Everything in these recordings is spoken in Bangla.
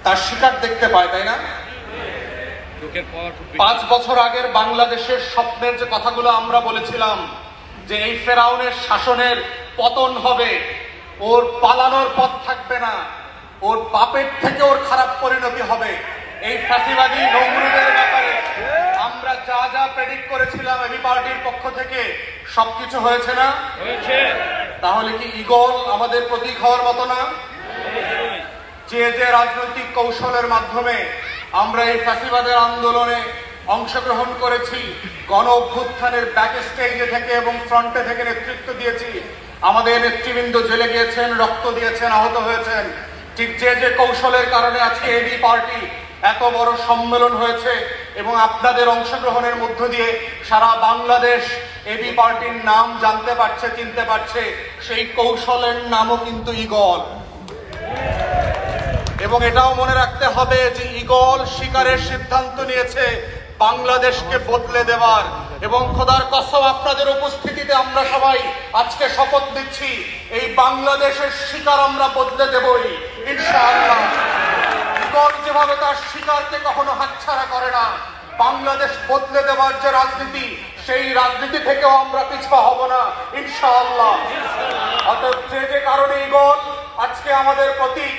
তার শিকার দেখতে পায়, তাই না? 5 বছর আগের বাংলাদেশের স্বপ্নের যে কথাগুলো আমরা বলেছিলাম, যে এই ফেরাউনের শাসনের পতন হবে, ওর পালানোর পথ থাকবে না, ওর বাপের থেকে ওর খারাপ পরিণতি হবে, এই ফ্যাসিবাদী নমরুদের ব্যাপারে আমরা যা যা প্রেডিক্ট করেছিলাম এবি পার্টির পক্ষ থেকে সবকিছু হয়েছে না? তাহলে কি ঈগল আমাদের প্রতীক হওয়ার মতো না? যে যে রাজনৈতিক কৌশলের মাধ্যমে আমরা এই ফ্যাসিবাদের আন্দোলনে অংশগ্রহণ করেছি, গণ অভ্যুত্থানের ব্যাক স্টেজে থেকে এবং ফ্রন্টে থেকে নেতৃত্ব দিয়েছি, আমাদের নেতৃবৃন্দ জেলে গিয়েছেন, রক্ত দিয়েছেন, আহত হয়েছেন, ঠিক যে যে কৌশলের কারণে আজকে এবি পার্টি এত বড় সম্মেলন হয়েছে এবং আপনাদের অংশগ্রহণের মধ্য দিয়ে সারা বাংলাদেশ এবি পার্টির নাম জানতে পারছে, চিনতে পারছে, সেই কৌশলের নামও কিন্তু ঈগল। এবং এটাও মনে রাখতে হবে যে ঈগল শিকারের সিদ্ধান্ত নিয়েছে বাংলাদেশকে বদলে দেওয়ার। এবং খোদার কসম, আপনাদের উপস্থিতিতে আমরা সবাই আজকে শপথ নিচ্ছি, এই বাংলাদেশের শিকার আমরা বদলে দেবই ইনশাআল্লাহ। ঈগল যেভাবে তার শিকারকে কখনো হাতছাড়া করে না, বাংলাদেশ বদলে দেওয়ার যে রাজনীতি, সেই রাজনীতি থেকেও আমরা পিছপা হব না ইনশাআল্লাহ। অতএব যে যে কারণে ঈগল আজকে আমাদের প্রতীক,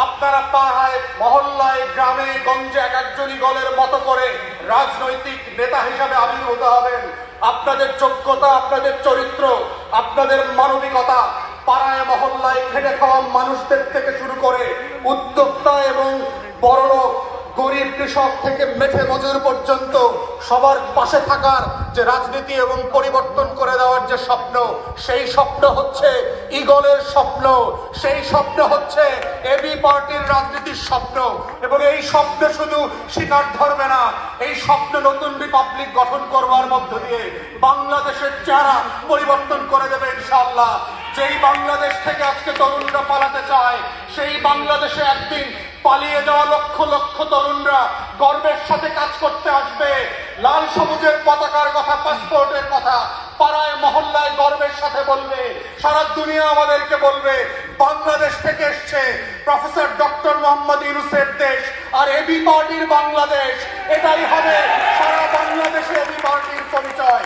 আপনারা পাড়ায়, মহল্লায়, গ্রামে গঞ্জে এক একজন ঈগলের মতো করে রাজনৈতিক নেতা হিসাবে আবির্ভূত হবেন। আপনাদের যোগ্যতা, আপনাদের চরিত্র, আপনাদের মানবিকতা পাড়ায় মহল্লায় খেটে খাওয়া মানুষদের থেকে শুরু করে উদ্যোক্তা এবং বড়লোক, গরিব কৃষক থেকে মেঠে মজুর পর্যন্ত সবার পাশে থাকার যে রাজনীতি এবং পরিবর্তন করে দেওয়ার যে স্বপ্ন, সেই স্বপ্ন হচ্ছে ঈগলের স্বপ্ন, সেই স্বপ্ন হচ্ছে এবি পার্টির রাজনীতির স্বপ্ন। এবং এই স্বপ্ন শুধু শিকার ধরবে না, এই স্বপ্ন নতুন রিপাবলিক গঠন করবার মধ্য দিয়ে বাংলাদেশের চেহারা পরিবর্তন করে দেবে ইনশাআল্লাহ। যেই বাংলাদেশ থেকে আজকে তরুণরা পালাতে চায়, সেই বাংলাদেশে একদিন পালিয়ে যাওয়া লক্ষ লক্ষ তরুণরা গর্বের সাথে কাজ করতে আসবে। লাল সবুজের পতাকার কথা, পাসপোর্টের কথা পাড়ায় মহল্লায় গর্বের সাথে বলবে, সারা দুনিয়া আমাদেরকে বলবে বাংলাদেশ থেকে এসছে প্রফেসর ডক্টর মোহাম্মদ ইউনূসের দেশ, আর এবি পার্টির বাংলাদেশ। এটাই হবে সারা বাংলাদেশে এবি পার্টির পরিচয়।